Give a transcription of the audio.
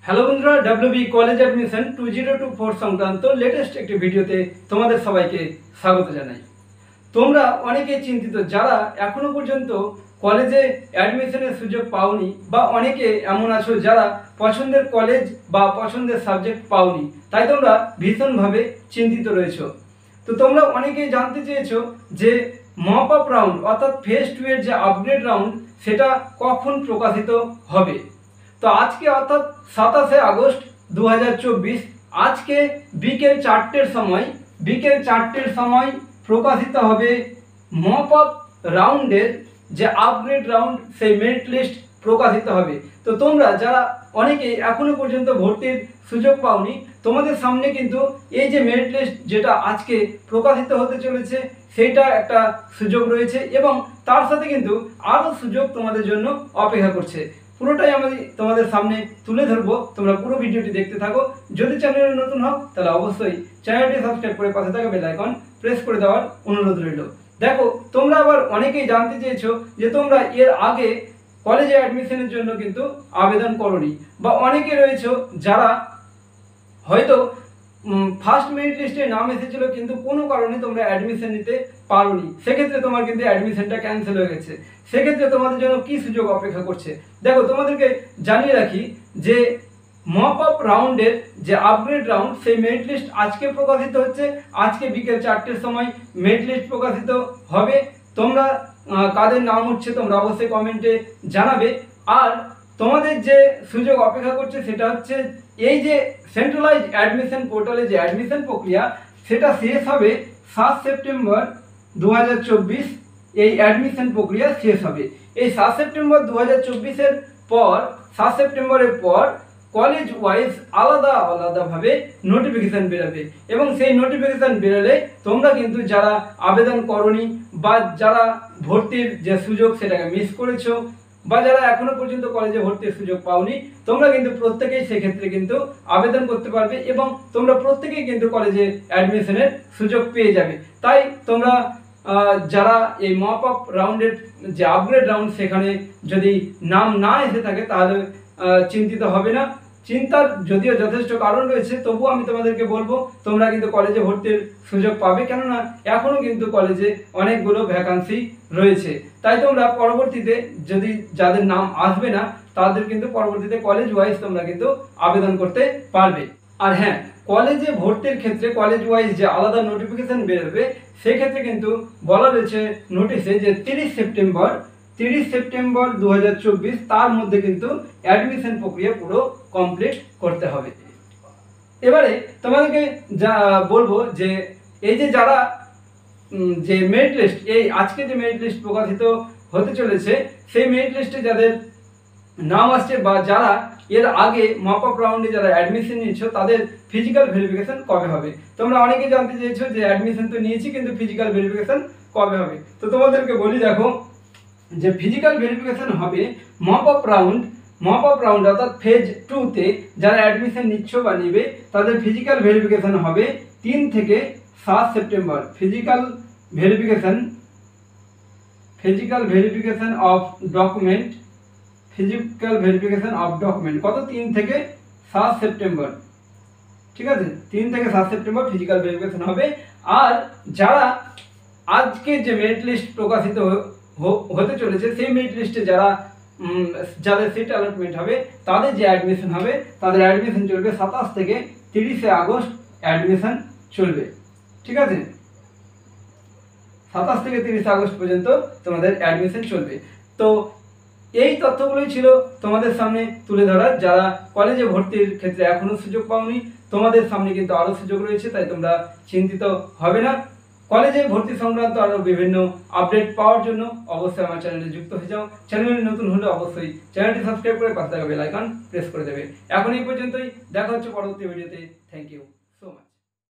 Hello বন্ধুরা, WB college admission 2024 সংক্রান্ত latest একটি ভিডিওতে তোমাদের সবাইকে স্বাগত জানাই। তোমরা অনেকে চিন্তিত যারা এখনো পর্যন্ত কলেজে অ্যাডমিশনের সুযোগ পাওনি, বা অনেকে এমন আছো যারা পছন্দের কলেজ বা পছন্দের সাবজেক্ট পাওনি, তাই তোমরা ভীষণভাবে চিন্তিত রয়েছো। তো তোমরা অনেকেই জানতে চেয়েছো যে মপ আপ রাউন্ড অর্থাৎ ফেজ 2 এর যে আপগ্রেড রাউন্ড সেটা কখন প্রকাশিত হবে। তো আজকে অর্থাৎ 27শে আগস্ট 2024 আজকে বিকেল 4টের সময় প্রকাশিত হবে মপ আপ রাউন্ডের যে আপগ্রেড রাউন্ড, সেই মেরিট লিস্ট প্রকাশিত হবে। তো তোমরা যারা অনেকেই এখনো পর্যন্ত ভর্তির সুযোগ পাওনি, তোমাদের সামনে কিন্তু এই যে মেরিট লিস্ট যেটা আজকে প্রকাশিত হতে চলেছে সেইটা একটা সুযোগ রয়েছে, এবং তার সাথে কিন্তু আরও সুযোগ তোমাদের জন্য অপেক্ষা করছে। পুরোটাই আমি তোমাদের সামনে তুলে ধরবো, তোমরা পুরো ভিডিওটি দেখতে থাকো। যদি চ্যানেলে নতুন হও তাহলে অবশ্যই চ্যানেলটি সাবস্ক্রাইব করে পাশে থাকা বেল আইকন প্রেস করে দেওয়ার অনুরোধ রইল। দেখো, তোমরা আবার অনেকেই জানতে চেয়েছো যে তোমরা এর আগে কলেজে অ্যাডমিশনের জন্য কিন্তু আবেদন করোনি, বা অনেকে রয়েছো যারা হয়তো ফার্স্ট মেরিট লিস্টে নাম এসেছিল কিন্তু কোনো কারণে তোমরা অ্যাডমিশন নিতে পারোনি, সেক্ষেত্রে তোমার কিন্তু অ্যাডমিশনটা ক্যান্সেল হয়ে গেছে। সেক্ষেত্রে তোমাদের জন্য কি সুযোগ অপেক্ষা করছে দেখো, তোমাদেরকে জানিয়ে রাখি যে মপ আপ রাউন্ডের যে আপগ্রেড রাউন্ড সেই মেরিট লিস্ট আজকে প্রকাশিত হচ্ছে। আজকে বিকেল 4টের সময় মেরিট লিস্ট প্রকাশিত হবে। তোমরা কাদের নাম হচ্ছে তোমরা অবশ্যই কমেন্টে জানাবে। আর তোমাদের যে সুযোগ অপেক্ষা করছে সেটা হচ্ছে এই যে সেন্ট্রালাইজ অ্যাডমিশন পোর্টালে যে অ্যাডমিশন প্রক্রিয়া সেটা শেষ হবে 7 সেপ্টেম্বর 2024। এই অ্যাডমিশন প্রক্রিয়া শেষ হবে এই 7 সেপ্টেম্বর 2024-এর পর। 7 সেপ্টেম্বরের পর কলেজ ওয়াইজ আলাদাভাবে নোটিফিকেশান বেরোবে, এবং সেই নোটিফিকেশান বেরোলে তোমরা কিন্তু যারা আবেদন করনি, বা যারা ভর্তির যে সুযোগ সেটাকে মিস করেছো, বা যারা এখনো পর্যন্ত কলেজে ভর্তির সুযোগ পাওনি, তোমরা কিন্তু প্রত্যেকেই সেক্ষেত্রে কিন্তু আবেদন করতে পারবে, এবং তোমরা প্রত্যেকেই কিন্তু কলেজে অ্যাডমিশনের সুযোগ পেয়ে যাবে। তাই তোমরা যারা এই মপ আপ রাউন্ডের যে আপগ্রেড রাউন্ড সেখানে যদি নাম না এসে থাকে তাহলে চিন্তিত হবে না। চিন্তার যদিও যথেষ্ট কারণ রয়েছে, তবুও আমি তোমাদেরকে বলবো তোমরা কিন্তু কলেজে ভর্তির সুযোগ পাবে, কেননা এখনও কিন্তু কলেজে অনেকগুলো ভ্যাকান্সি রয়েছে। তাই তোমরা পরবর্তীতে যদি যাদের নাম আসবে না তাদের কিন্তু পরবর্তীতে কলেজ ওয়াইজ তোমরা কিন্তু আবেদন করতে পারবে। আর হ্যাঁ, কলেজে ভর্তির ক্ষেত্রে কলেজ ওয়াইজ যে আলাদা নোটিফিকেশান বেরোবে সেক্ষেত্রে কিন্তু বলা রয়েছে নোটিশে যে 30 সেপ্টেম্বর 2024 তার মধ্যে কিন্তু অ্যাডমিশন প্রক্রিয়া পুরো কমপ্লিট করতে হবে। এবারে তোমাদেরকে যা বলবো যে এই যে যারা যে মেরিট লিস্ট এই আজকে যে মেরিট লিস্ট প্রকাশিত হতে চলেছে সেই মেরিট লিস্টে যাদের নাম আসছে, বা যারা এর আগে মপ আপ রাউন্ডে যারা অ্যাডমিশন নিচ্ছ তাদের ফিজিক্যাল ভেরিফিকেশন কবে হবে। তোমরা অনেকে জানতে চেয়েছো যে অ্যাডমিশন তো নিয়েছি কিন্তু ফিজিক্যাল ভেরিফিকেশন কবে হবে। তো তোমাদেরকে বলি, দেখো যে ফিজিক্যাল ভেরিফিকেশন হবে মপ আপ রাউন্ড অর্থাৎ ফেজ 2-তে যারা অ্যাডমিশন নিচ্ছ বা নেবে তাদের ফিজিক্যাল ভেরিফিকেশন হবে 3 থেকে 7 September. Physical verification of document কত 3 থেকে 7 সেপ্টেম্বর, ঠিক আছে? 3 থেকে 7 সেপ্টেম্বর ফিজিক্যাল ভেরিফিকেশন হবে। আর যারা আজকে যে মেরিট লিস্ট প্রকাশিত হতে চলেছে সেই মেরিট লিস্টে যাদের সিট অ্যালটমেন্ট হবে তাদের যে অ্যাডমিশন হবে তাদের অ্যাডমিশন চলবে 27 থেকে 30শে আগস্ট অ্যাডমিশন চলবে, ঠিক আছে? 27 থেকে 30 আগস্ট পর্যন্ত তোমাদের অ্যাডমিশন চলবে। তো এই তথ্যগুলোই ছিল তোমাদের সামনে তুলে ধরার। যারা কলেজে ভর্তির ক্ষেত্রে এখনো সুযোগ পাওনি তোমাদের সামনে কিন্তু আরও সুযোগ রয়েছে, তাই তোমরা চিন্তিত হবে না। কলেজে ভর্তি সংক্রান্ত আরও বিভিন্ন আপডেট পাওয়ার জন্য অবশ্যই আমার চ্যানেলে যুক্ত হয়ে যাও। চ্যানেলে নতুন হলে অবশ্যই চ্যানেলটি সাবস্ক্রাইব করে পাশে থাকা বেল আইকন প্রেস করে দেবে। এখন এই পর্যন্তই, দেখা হচ্ছে পরবর্তী ভিডিওতে। Thank you.